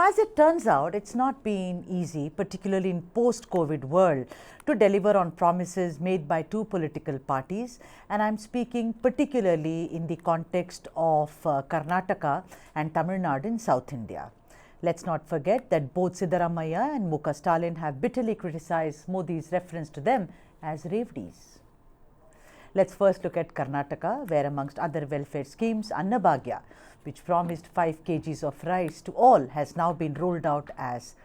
as it turns out, it's not been easy, particularly in post-COVID world, to deliver on promises made by two political parties, and I'm speaking particularly in the context of Karnataka and Tamil Nadu in South India. Let's not forget that both Siddaramaiah and Stalin have bitterly criticized Modi's reference to them as Revdis. Let's first look at Karnataka, where amongst other welfare schemes, Annabhagya, which promised 5 kgs of rice to all, has now been rolled out as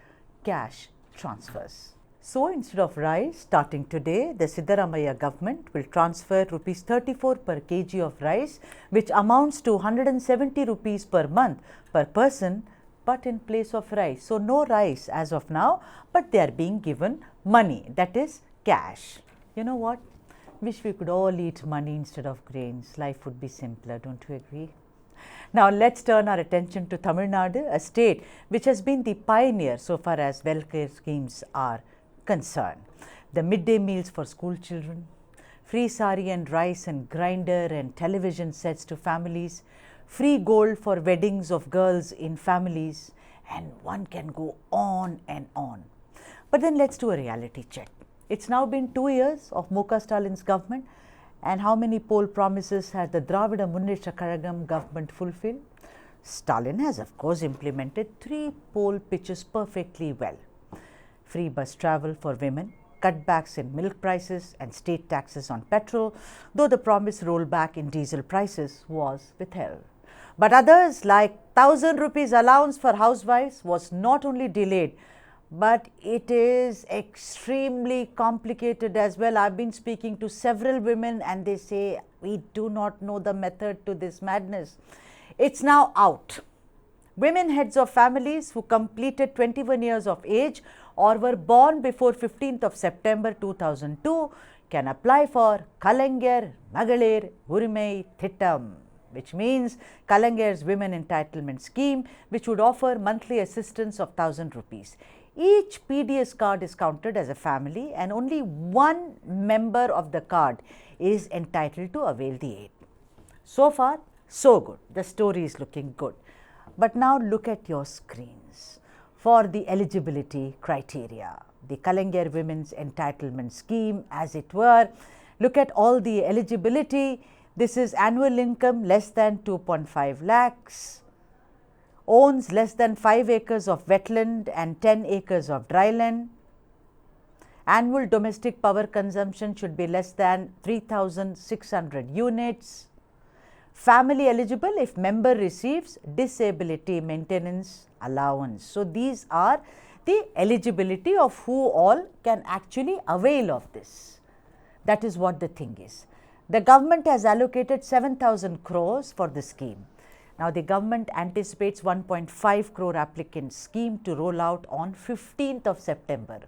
cash transfers. So instead of rice, starting today, the Siddaramaiah government will transfer rupees 34 per kg of rice, which amounts to 170 rupees per month per person, but in place of rice. So no rice as of now, but they are being given money, that is cash. You know what? Wish we could all eat money instead of grains. Life would be simpler, don't you agree? Now let's turn our attention to Tamil Nadu, a state which has been the pioneer so far as welfare schemes are concerned. The midday meals for school children, free sari and rice and grinder and television sets to families, free gold for weddings of girls in families, and one can go on and on. But then let's do a reality check. It's now been 2 years of Stalin's government, and how many poll promises has the Dravida Munneshra Kazhagam government fulfilled? Stalin has of course implemented 3 poll pitches perfectly well. Free bus travel for women, cutbacks in milk prices and state taxes on petrol, though the promised rollback in diesel prices was withheld. But others, like 1,000 rupees allowance for housewives, was not only delayed, but it is extremely complicated as well. I've been speaking to several women and they say, we do not know the method to this madness. It's now out. Women heads of families who completed 21 years of age or were born before 15th of September 2002 can apply for Kalaignar, Magalir, Urimai, Thittam, which means Kalaignar's Women Entitlement Scheme, which would offer monthly assistance of 1,000 rupees. Each PDS card is counted as a family and only one member of the card is entitled to avail the aid. So far, so good. The story is looking good. But now look at your screens for the eligibility criteria, the Kalaignar Women's Entitlement Scheme as it were. Look at all the eligibility. This is annual income less than 2.5 lakhs, owns less than 5 acres of wetland and 10 acres of dryland. Annual domestic power consumption should be less than 3,600 units. Family eligible if member receives disability maintenance allowance. So these are the eligibility of who all can actually avail of this. That is what the thing is. The government has allocated 7,000 crores for the scheme. Now the government anticipates 1.5 crore applicant scheme to roll out on 15th of September.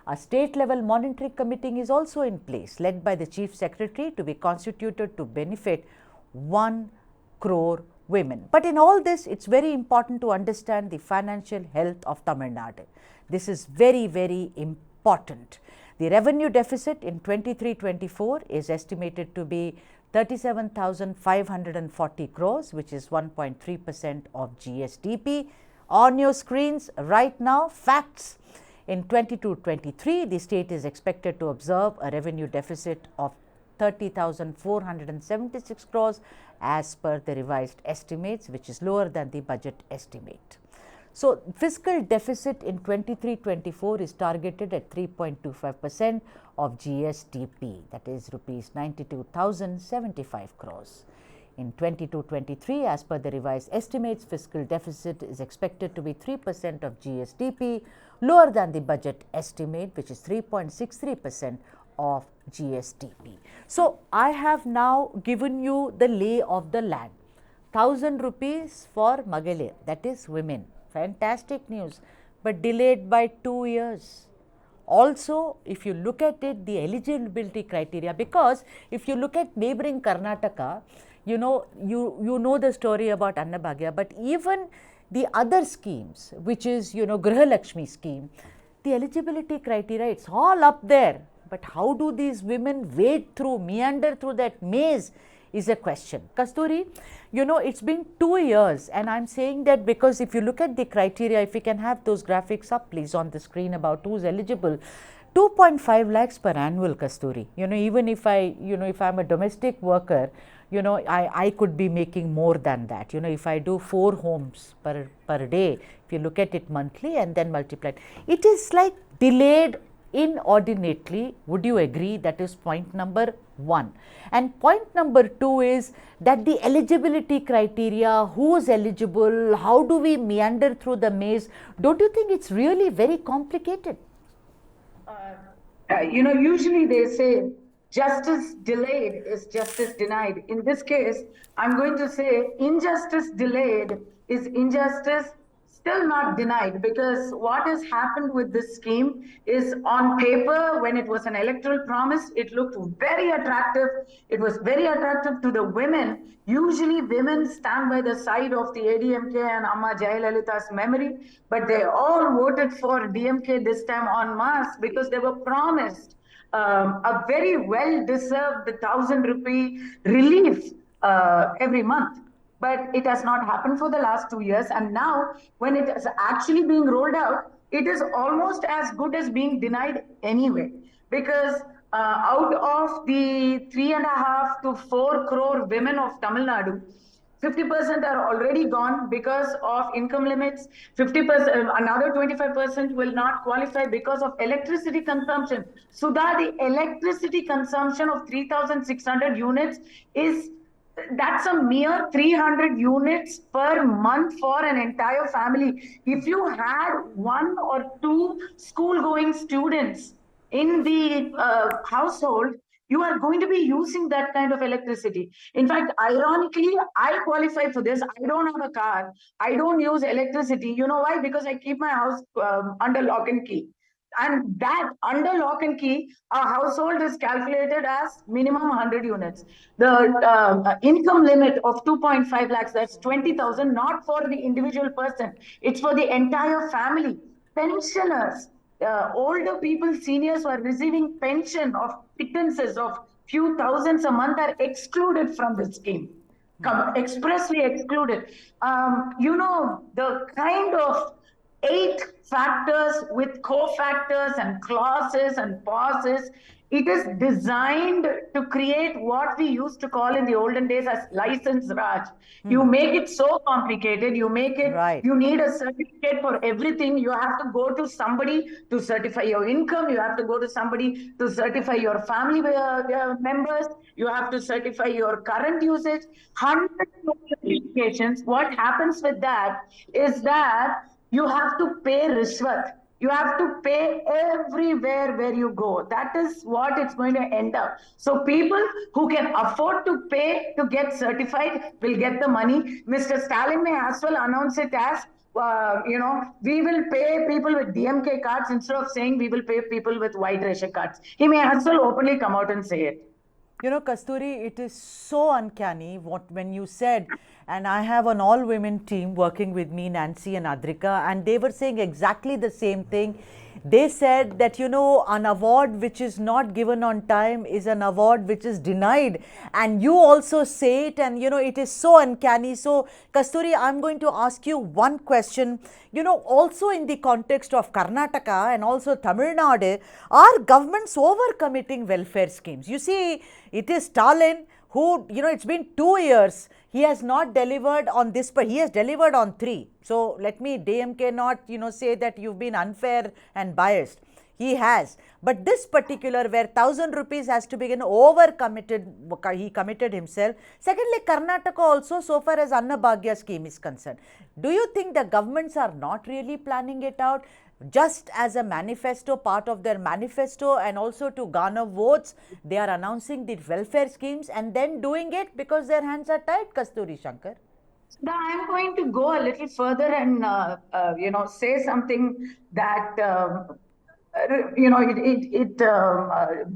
A state level monitoring committee is also in place, led by the Chief Secretary, to be constituted to benefit 1 crore women. But in all this, it's very important to understand the financial health of Tamil Nadu. This is very, very important. The revenue deficit in 23-24 is estimated to be 37,540 crores, which is 1.3% of GSDP. On your screens right now, facts. In 22-23, the state is expected to observe a revenue deficit of 30,476 crores as per the revised estimates, which is lower than the budget estimate. So fiscal deficit in 23-24 is targeted at 3.25% of GSDP, that is rupees 92,075 crores. In 22-23, as per the revised estimates, fiscal deficit is expected to be 3% of GSDP, lower than the budget estimate, which is 3.63% of GSDP. So I have now given you the lay of the land. 1,000 rupees for Magalir, that is women. Fantastic news, but delayed by 2 years. Also, if you look at it, the eligibility criteria, because if you look at neighboring Karnataka, you know the story about Annabhagya, but even the other schemes, which is, Griha Lakshmi scheme, the eligibility criteria, it's all up there. But how do these women wade through, meander through that maze is a question. Kasturi, it's been 2 years, and I'm saying that because if you look at the criteria, if we can have those graphics up, please, on the screen about who's eligible. 2.5 lakhs per annual, Kasturi. Even if if I'm a domestic worker, I could be making more than that. If I do 4 homes per day, if you look at it monthly and then multiplied, it is like delayed inordinately. Would you agree? That is point number 1. And point number 2 is that the eligibility criteria, who is eligible, how do we meander through the maze? Don't you think it's really very complicated? Usually they say justice delayed is justice denied. In this case, I'm going to say injustice delayed is injustice still not denied, because what has happened with this scheme is, on paper, when it was an electoral promise, it looked very attractive. It was very attractive to the women. Usually women stand by the side of the ADMK and Amma Jayalalitha's memory, but they all voted for DMK this time en masse because they were promised a very well-deserved 1,000 rupee relief every month. But it has not happened for the last 2 years. And now, when it is actually being rolled out, it is almost as good as being denied anyway. Because out of the 3.5 to 4 crore women of Tamil Nadu, 50% are already gone because of income limits. 50%, another 25% will not qualify because of electricity consumption. Sudha, the electricity consumption of 3,600 units that's a mere 300 units per month for an entire family. If you had 1 or 2 school-going students in the household, you are going to be using that kind of electricity. In fact, ironically, I qualify for this. I don't have a car. I don't use electricity. You know why? Because I keep my house under lock and key. And that under lock and key, a household is calculated as minimum 100 units. The income limit of 2.5 lakhs, that's 20,000, not for the individual person. It's for the entire family. Pensioners, older people, seniors who are receiving pension of pittances of few thousands a month are excluded from the scheme. Expressly excluded. The kind of 8 factors with cofactors and clauses and pauses. It is designed to create what we used to call in the olden days as license Raj. You make it so complicated. You make it, right. You need a certificate for everything. You have to go to somebody to certify your income. You have to go to somebody to certify your family members. You have to certify your current usage. Hundreds of certifications. What happens with that is that you have to pay rishwat. You have to pay everywhere where you go. That is what it's going to end up. So people who can afford to pay to get certified will get the money. Mr. Stalin may as well announce it as, we will pay people with DMK cards instead of saying we will pay people with white ration cards. He may as well openly come out and say it. Kasturi, it is so uncanny when you said, and I have an all-women team working with me, Nancy and Adrika, and they were saying exactly the same thing. They said that, an award which is not given on time is an award which is denied. And you also say it, and, it is so uncanny. So, Kasturi, I'm going to ask you one question. Also in the context of Karnataka and also Tamil Nadu, are governments overcommitting welfare schemes? You see, it is Stalin who, it's been 2 years. He has not delivered on this, but he has delivered on 3. So let me DMK not, say that you've been unfair and biased. He has. But this particular, where 1,000 rupees has to be over-committed, he committed himself. Secondly, Karnataka also, so far as Annabhagya scheme is concerned. Do you think the governments are not really planning it out? Just as a manifesto, part of their manifesto, and also to garner votes, they are announcing the welfare schemes and then doing it because their hands are tied, Kasturi Shankar. Now, I'm going to go a little further and, say something that, it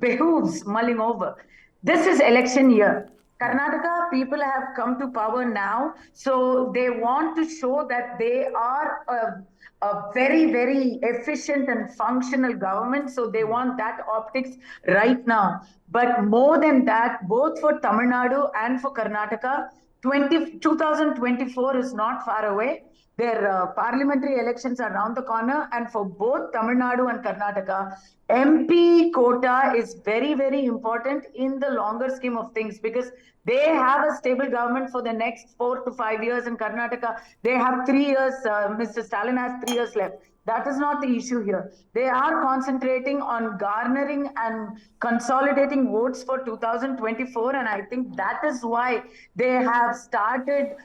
behooves mulling over. This is election year. Karnataka people have come to power now, so they want to show that they are a very, very efficient and functional government. So they want that optics right now. But more than that, both for Tamil Nadu and for Karnataka, 2024 is not far away. Their parliamentary elections are around the corner, and for both Tamil Nadu and Karnataka, MP quota is very, very important in the longer scheme of things, because they have a stable government for the next 4 to 5 years. In Karnataka, they have 3 years. Mr. Stalin has 3 years left. That is not the issue here. They are concentrating on garnering and consolidating votes for 2024. And I think that is why they have started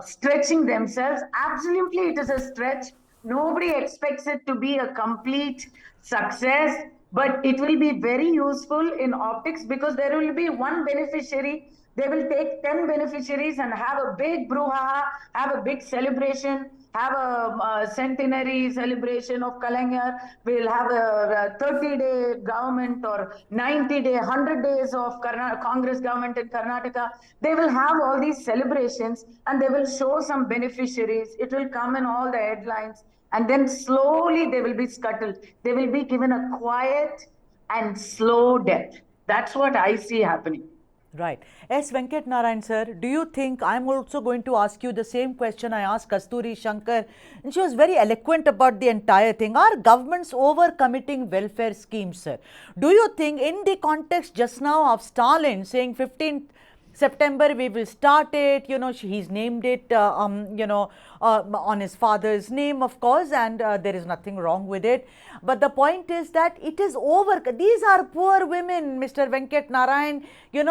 stretching themselves. Absolutely, it is a stretch. Nobody expects it to be a complete success, but it will be very useful in optics, because there will be one beneficiary. They will take 10 beneficiaries and have a big brouhaha, have a big celebration, have a centenary celebration of Kalaignar. We'll have a 30-day government, or 90-day, 100 days of Congress government in Karnataka. They will have all these celebrations, and they will show some beneficiaries. It will come in all the headlines, and then slowly they will be scuttled. They will be given a quiet and slow death. That's what I see happening. Right. S. Venkat Narayan sir, do you think, I'm also going to ask you the same question I asked Kasturi Shankar, and she was very eloquent about the entire thing. Are governments overcommitting welfare schemes, sir? Do you think, in the context just now of Stalin saying 15th September we will start it, he's named it, on his father's name, of course, and there is nothing wrong with it. But the point is that it is over. These are poor women, Mr. Venkat Narayan,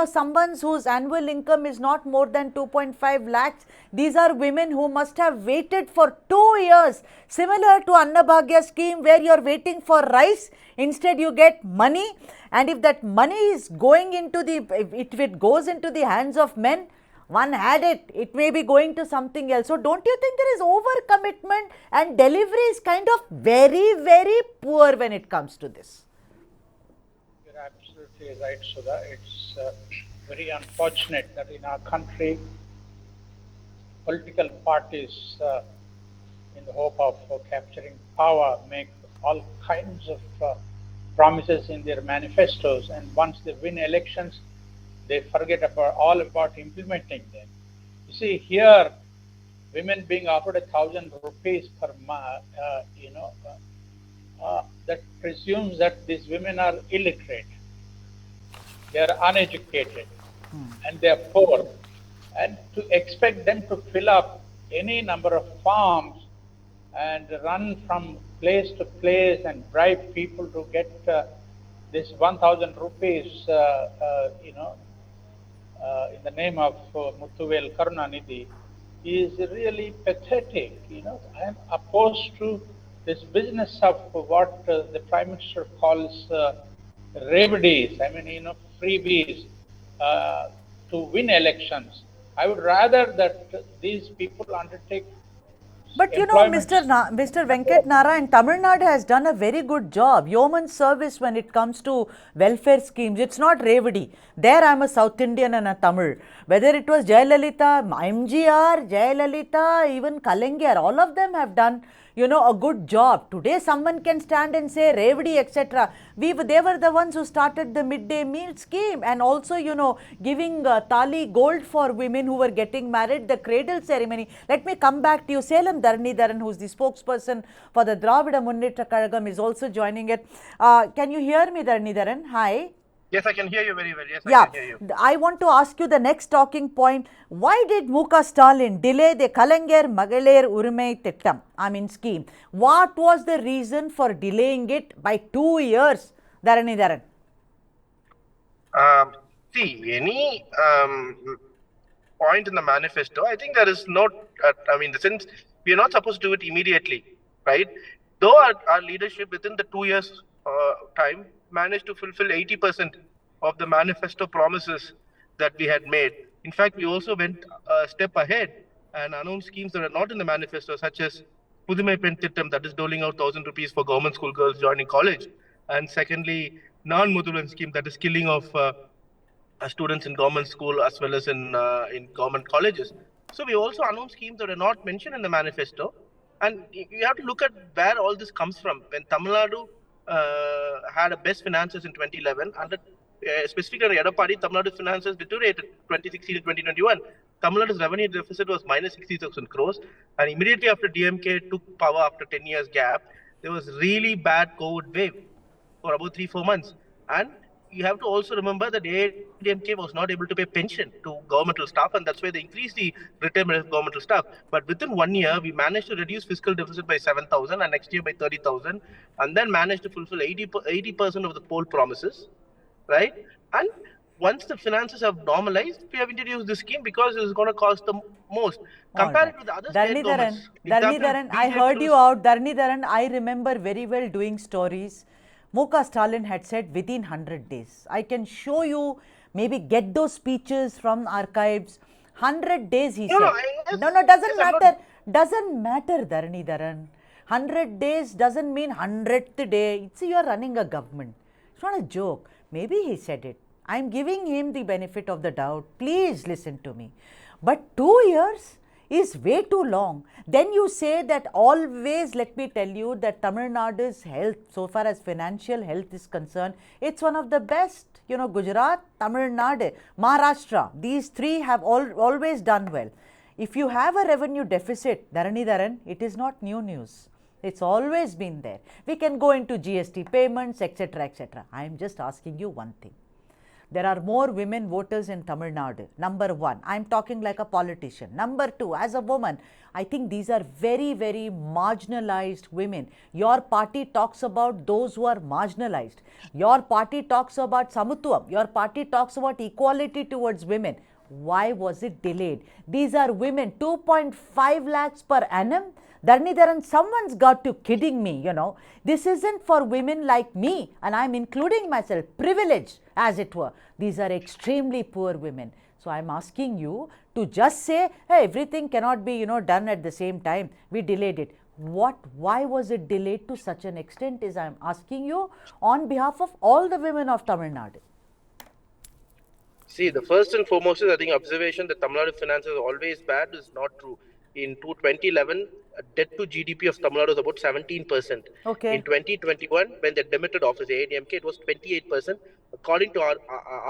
someone whose annual income is not more than 2.5 lakhs. These are women who must have waited for 2 years, similar to Annabhagya scheme, where you're waiting for rice. Instead, you get money, and if that money is going into if it goes into the hands of men, one had it, it may be going to something else. So don't you think there is overcommitment, and delivery is kind of very, very poor when it comes to this? You're absolutely right, Sudha. It's very unfortunate that in our country, political parties, in the hope of capturing power, make all kinds of promises in their manifestos, and once they win elections, they forget all about implementing them. You see, here, women being offered 1,000 rupees per month, that presumes that these women are illiterate, they are uneducated, and they are poor. And to expect them to fill up any number of forms and run from place to place and bribe people to get this 1,000 rupees, in the name of Muthuvel Karunanidhi, is really pathetic. I am opposed to this business of what the Prime Minister calls revenues. I mean, freebies to win elections. I would rather that these people undertake. But Mr. Venkat Narayan, Tamil Nadu has done a very good job. Yeoman service when it comes to welfare schemes. It's not Revadi. There I am a South Indian and a Tamil. Whether it was Jayalalitha, MGR, Jayalalitha, even Kalaignar, all of them have done, a good job. Today someone can stand and say Revadi, etc. They were the ones who started the midday meal scheme, and also, giving Tali gold for women who were getting married, the cradle ceremony. Let me come back to you. Salem Dharanidharan, who is the spokesperson for the Dravida Munneta Kazhagam, is also joining it. Can you hear me, Dharanidharan? Hi. Yes, I can hear you very well. Yes, yeah, I can hear you. I want to ask you the next talking point. Why did Muka Stalin delay the Kalaignar, Magalir, Urimai, Thittam, scheme? What was the reason for delaying it by 2 years, Dharanidharan? See, any point in the manifesto, I think there is not, since we are not supposed to do it immediately, right? Though our leadership within the 2 years time managed to fulfill 80% of the manifesto promises that we had made. In fact, we also went a step ahead and announced schemes that are not in the manifesto, such as Urimai Thittam, that is doling out 1,000 rupees for government school girls joining college. And secondly, non-Mudulan scheme, that is skilling of students in government school as well as in government colleges. So we also announced schemes that are not mentioned in the manifesto, And you have to look at where all this comes from. When Tamil Nadu had a best finances in 2011, under specifically on the other party, Tamil Nadu's finances deteriorated 2016 to 2021. Tamil Nadu's revenue deficit was minus 60,000 crores, and immediately after DMK took power after 10 years gap, there was really bad COVID wave for about 3-4 months. And you have to also remember that ADMK was not able to pay pension to governmental staff, and that's why they increased the retirement of governmental staff. But within 1 year, we managed to reduce fiscal deficit by 7,000 and next year by 30,000, and then managed to fulfill 80% of the poll promises, right? And once the finances have normalized, we have introduced this scheme because it is going to cost the most. Compared to the other state governments. Dharanidharan, I heard you out. Dharanidharan, I remember very well doing stories. Muka Stalin had said within 100 days. I can show you, maybe get those speeches from archives. 100 days he said. No, doesn't matter. Doesn't matter, Dharanidharan. 100 days doesn't mean 100th day. It's you are running a government. It's not a joke. Maybe he said it. I'm giving him the benefit of the doubt. Please listen to me. But 2 years is way too long. Then you say that always, let me tell you that Tamil Nadu's health, so far as financial health is concerned, it's one of the best. You know, Gujarat, Tamil Nadu, Maharashtra, these three have always done well. If you have a revenue deficit, Dharanidharan, it is not new news. It's always been there. We can go into GST payments, etc., etc. I am just asking you one thing. There are more women voters in Tamil Nadu. Number one, I am talking like a politician. Number two, as a woman, I think these are very, very marginalized women. Your party talks about those who are marginalized. Your party talks about Samutvam. Your party talks about equality towards women. Why was it delayed? These are women, 2.5 lakhs per annum. Dharanidharan, someone's got to kidding me, you know. This isn't for women like me, and I'm including myself, privileged as it were. These are extremely poor women. So I'm asking you to just say, hey, everything cannot be, you know, done at the same time. We delayed it. Why was it delayed to such an extent is I'm asking you on behalf of all the women of Tamil Nadu. See, the first and foremost is, I think, observation that Tamil Nadu finances are always bad is not true. In 2011, debt to GDP of Tamil Nadu was about 17%. Okay. In 2021, when they demitted office, ADMK, it was 28%. According to our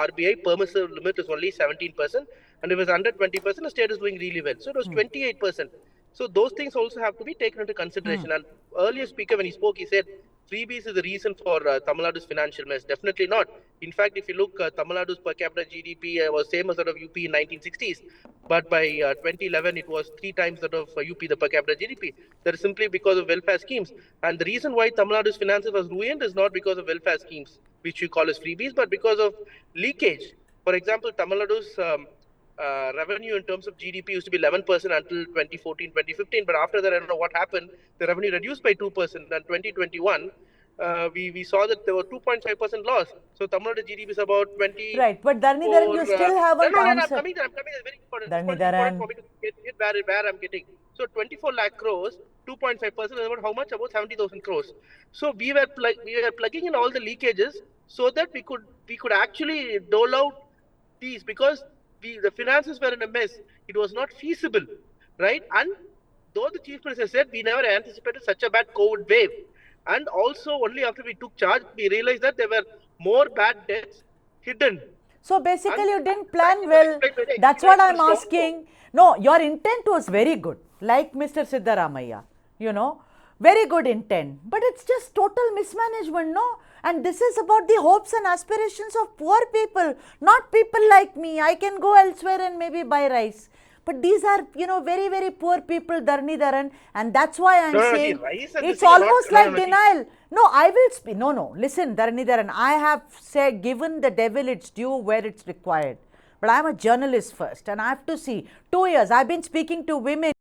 RBI, permissive limit is only 17%. And if it was under 20%, the state is doing really well. So it was 28%. So those things also have to be taken into consideration. And earlier speaker, when he spoke, he said, freebies is the reason for Tamil Nadu's financial mess. Definitely not. In fact, if you look, Tamil Nadu's per capita GDP was same as that of UP in 1960s. But by 2011, it was 3 times that of UP, the per capita GDP. That is simply because of welfare schemes. And the reason why Tamil Nadu's finances was ruined is not because of welfare schemes, which we call as freebies, but because of leakage. For example, Tamil Nadu's revenue in terms of GDP used to be 11% until 2014, 2015. But after that, I don't know what happened. The revenue reduced by 2%. And 2021, we saw that there were 2.5% loss. So Tamil Nadu GDP is about 20. Right, but Dharanidharan, you still haven't answered. I'm coming there. It's very important. Dharanidharan. For me to get where I'm getting. So 24 lakh crores, 2.5% is about how much? About 70,000 crores. So we were plugging in all the leakages so that we could actually dole out these, because the finances were in a mess. It was not feasible, right? And though the Chief Minister said we never anticipated such a bad COVID wave, and also only after we took charge, we realized that there were more bad debts hidden. So basically, you didn't plan well. That's what I'm asking. No, your intent was very good, like Mr. Siddaramaiah, you know, very good intent. But it's just total mismanagement, no? And this is about the hopes and aspirations of poor people, not people like me. I can go elsewhere and maybe buy rice. But these are, you know, very, very poor people, Dharanidharan. And that's why I'm saying it's almost like denial. No, I will speak. No. Listen, Dharanidharan, I have given the devil its due where it's required. But I'm a journalist first, and I have to see 2 years. I've been speaking to women.